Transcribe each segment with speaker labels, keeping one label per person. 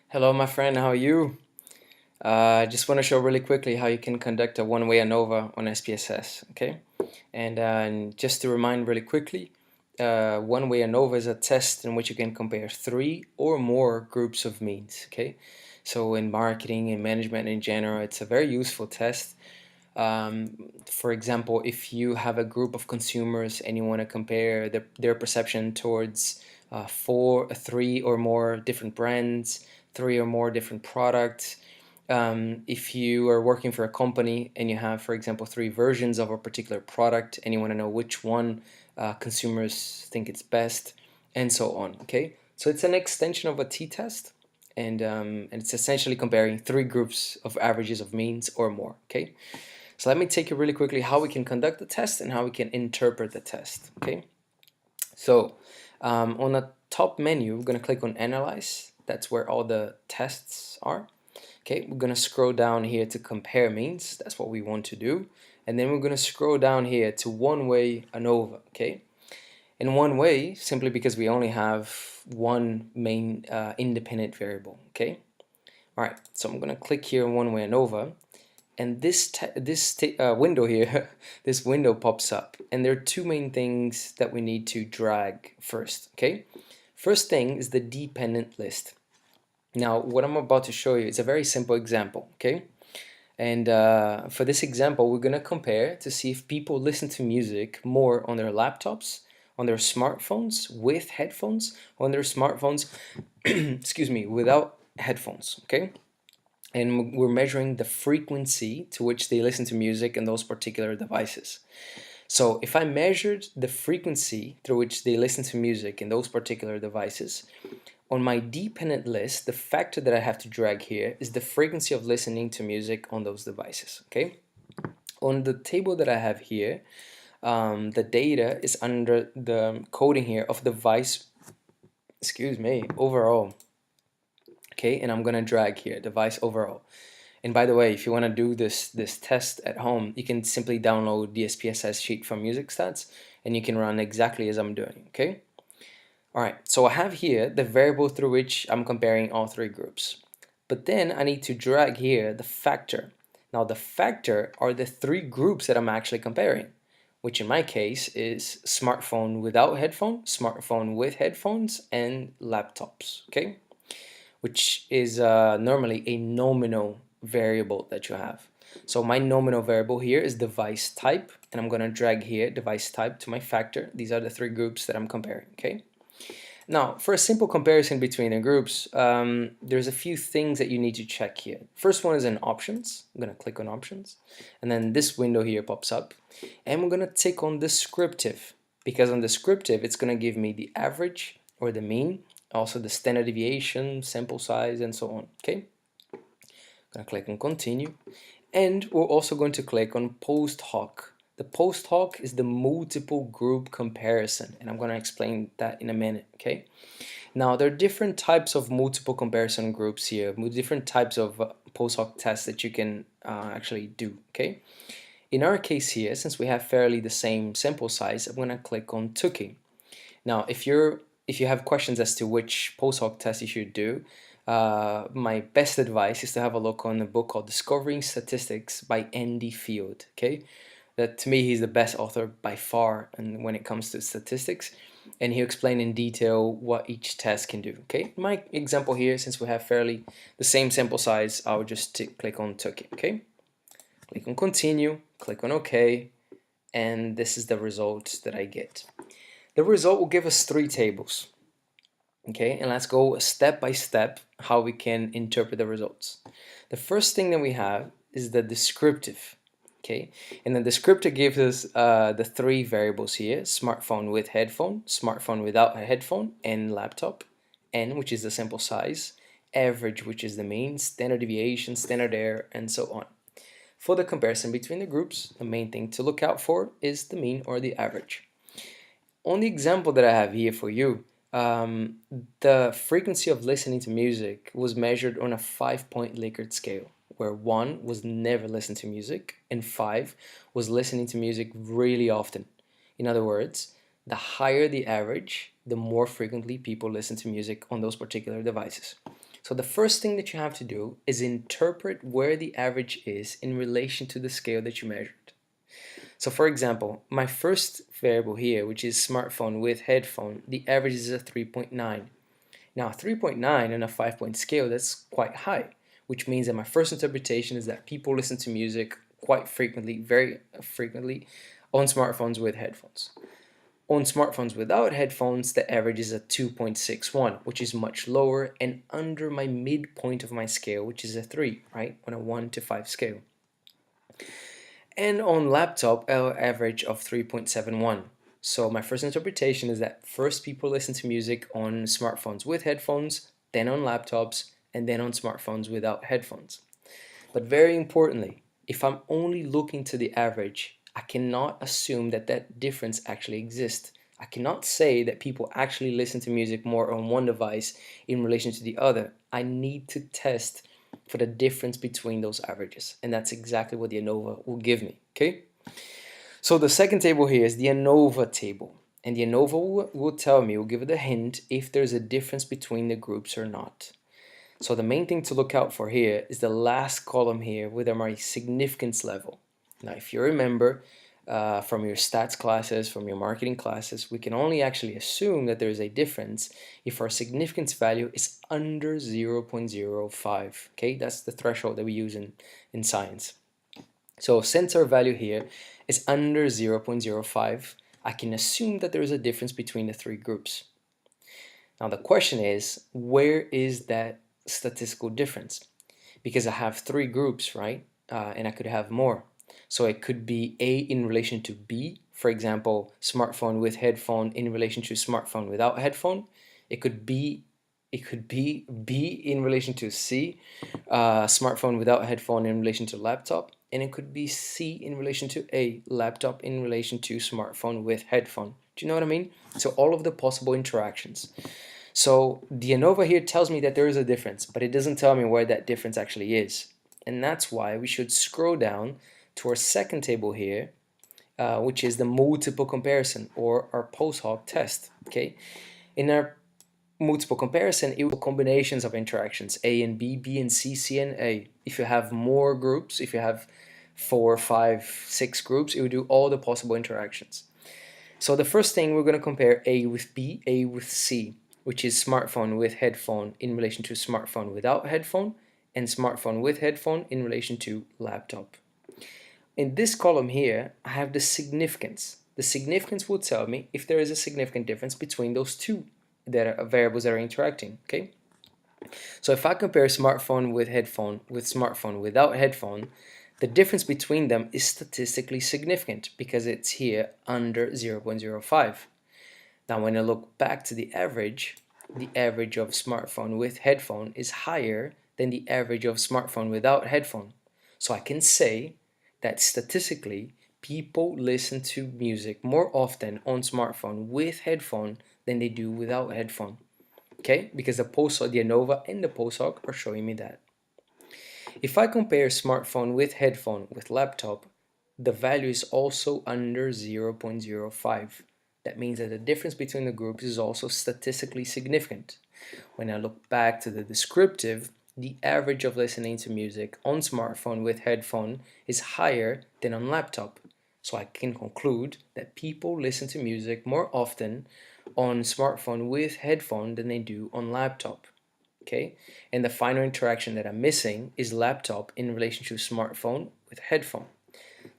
Speaker 1: Hello, my friend. How are you? I just want to show really quickly how you can conduct a one-way ANOVA on SPSS. Okay, and just to remind really quickly, one-way ANOVA is a test in which you can compare three or more groups of means. Okay, so in marketing and management in general, it's a very useful test. For example, if you have a group of consumers and you want to compare their perception towards three or more different brands, three or more different products. If you are working for a company and you have, for example, three versions of a particular product and you want to know which one consumers think it's best, and so on. Okay, so it's an extension of a t-test, and it's essentially comparing three groups of averages of means or more. Okay, so let me take you really quickly how we can conduct the test and how we can interpret the test. Okay, so on the top menu, we're going to click on Analyze. That's where all the tests are. Okay, we're going to scroll down here to compare means. That's what we want to do. And then we're going to scroll down here to One-Way ANOVA. Okay, in one way, simply because we only have one main independent variable. Okay, all right, so I'm going to click here on One-Way ANOVA. And this window here, this window pops up, and there are two main things that we need to drag first. Okay, first thing is the dependent list. Now, what I'm about to show you is a very simple example. Okay, and for this example, we're gonna compare to see if people listen to music more on their laptops, on their smartphones with headphones, on their smartphones, excuse me, without headphones. Okay, and we're measuring the frequency to which they listen to music in those particular devices. So if I measured the frequency through which they listen to music in those particular devices, on my dependent list, the factor that I have to drag here is the frequency of listening to music on those devices. Okay. On the table that I have here, the data is under the coding here of device, excuse me, overall. Okay, and I'm gonna drag here device overall. And by the way, if you want to do this test at home, you can simply download the SPSS sheet from Music Stats, and you can run exactly as I'm doing. Okay. All right. So I have here the variable through which I'm comparing all three groups, but then I need to drag here the factor. Now the factor are the three groups that I'm actually comparing, which in my case is smartphone without headphone, smartphone with headphones, and laptops. Okay, which is normally a nominal variable that you have. So my nominal variable here is device type, and I'm going to drag here device type to my factor. These are the three groups that I'm comparing. Okay. Now, for a simple comparison between the groups, there's a few things that you need to check here. First one is in options. I'm going to click on options, and then this window here pops up, and we're going to tick on descriptive, because on descriptive it's going to give me the average or the mean, also the standard deviation, sample size, and so on. Okay, I'm going to click on continue, and we're also going to click on post hoc. The post hoc is the multiple group comparison, and I'm going to explain that in a minute. Okay, now there are different types of multiple comparison groups here, different types of post hoc tests that you can actually do. Okay, in our case here, since we have fairly the same sample size, I'm going to click on Tukey. Now, if you have questions as to which post hoc test you should do, my best advice is to have a look on a book called Discovering Statistics by Andy Field. Okay, that to me he's the best author by far, and when it comes to statistics, and he'll explain in detail what each test can do. Okay, my example here, since we have fairly the same sample size, I'll just click on Tukey. Okay, click on continue, click on OK, and this is the result that I get. The result will give us three tables. Okay, and let's go step by step how we can interpret the results. The first thing that we have is the descriptive. Okay, and the descriptor gives us the three variables here: smartphone with headphone, smartphone without a headphone, and laptop. N, which is the sample size, average, which is the mean, standard deviation, standard error, and so on. For the comparison between the groups, the main thing to look out for is the mean or the average. On the example that I have here for you, the frequency of listening to music was measured on a 5-point Likert scale, where 1 was never listened to music and 5 was listening to music really often. In other words, the higher the average, the more frequently people listen to music on those particular devices. So the first thing that you have to do is interpret where the average is in relation to the scale that you measured. So for example, my first variable here, which is smartphone with headphone, the average is a 3.9. Now 3.9 on a 5-point scale, that's quite high, which means that my first interpretation is that people listen to music quite frequently, very frequently, on smartphones with headphones. On smartphones without headphones, the average is a 2.61, which is much lower and under my midpoint of my scale, which is a 3, right, on a 1 to 5 scale. And on laptop, our average of 3.71. So my first interpretation is that first people listen to music on smartphones with headphones, then on laptops, and then on smartphones without headphones. But very importantly, if I'm only looking to the average, I cannot assume that that difference actually exists. I cannot say that people actually listen to music more on one device in relation to the other. I need to test for the difference between those averages, and that's exactly what the ANOVA will give me, okay? So the second table here is the ANOVA table, and the ANOVA will tell me, will give it a hint if there's a difference between the groups or not. So the main thing to look out for here is the last column here with my significance level. Now, if you remember from your stats classes, from your marketing classes, we can only actually assume that there is a difference if our significance value is under 0.05. Okay, that's the threshold that we use in science. So since our value here is under 0.05, I can assume that there is a difference between the three groups. Now the question is, where is that statistical difference? Because I have three groups, right? And I could have more. So it could be A in relation to B, for example, smartphone with headphone in relation to smartphone without headphone. It could be B in relation to C, smartphone without headphone in relation to laptop, and it could be C in relation to A, laptop in relation to smartphone with headphone. Do you know what I mean? So all of the possible interactions. So the ANOVA here tells me that there is a difference, but it doesn't tell me where that difference actually is. And that's why we should scroll down to our second table here, which is the multiple comparison or our post hoc test. Okay, in our multiple comparison, it will be combinations of interactions, A and B, B and C, C and A. If you have more groups, if you have 4, 5, 6 groups, it will do all the possible interactions. So the first thing, we're going to compare A with B, A with C, which is smartphone with headphone in relation to smartphone without headphone, and smartphone with headphone in relation to laptop. In this column here, I have the significance. The significance will tell me if there is a significant difference between those two variables that are interacting, okay? So if I compare smartphone with headphone with smartphone without headphone, the difference between them is statistically significant because it's here under 0.05. Now when I look back to the average of smartphone with headphone is higher than the average of smartphone without headphone. So I can say that statistically, people listen to music more often on smartphone with headphone than they do without headphone. Okay, because the ANOVA and the post hoc are showing me that. If I compare smartphone with headphone with laptop, the value is also under 0.05. That means that the difference between the groups is also statistically significant. When I look back to the descriptive, the average of listening to music on smartphone with headphone is higher than on laptop. So I can conclude that people listen to music more often on smartphone with headphone than they do on laptop. Okay? And the final interaction that I'm missing is laptop in relation to smartphone with headphone.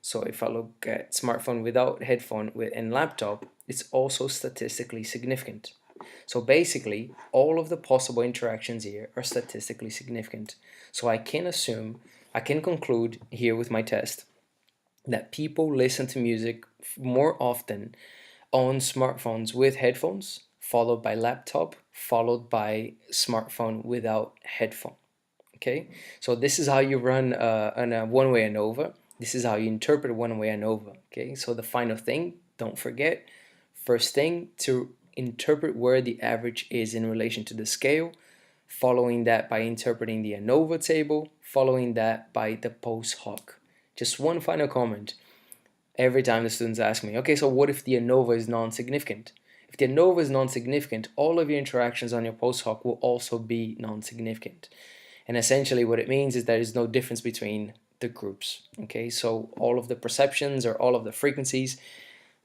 Speaker 1: So if I look at smartphone without headphone and laptop, it's also statistically significant. So basically, all of the possible interactions here are statistically significant. So I can conclude here with my test that people listen to music more often on smartphones with headphones, followed by laptop, followed by smartphone without headphone. Okay, so this is how you run a one-way ANOVA. This is how you interpret one-way ANOVA. Okay, so the final thing, don't forget, first thing, to interpret where the average is in relation to the scale, following that by interpreting the ANOVA table, following that by the post hoc. Just one final comment. Every time the students ask me, okay, so what if the ANOVA is non-significant? If the ANOVA is non-significant, all of your interactions on your post hoc will also be non-significant. And essentially what it means is there is no difference between the groups. Okay, so all of the perceptions or all of the frequencies,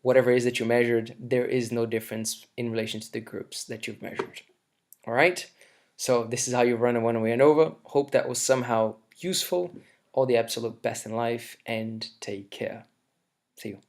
Speaker 1: whatever it is that you measured, there is no difference in relation to the groups that you've measured. All right, so this is how you run a one-way ANOVA. Hope that was somehow useful. All the absolute best in life, and take care. See you.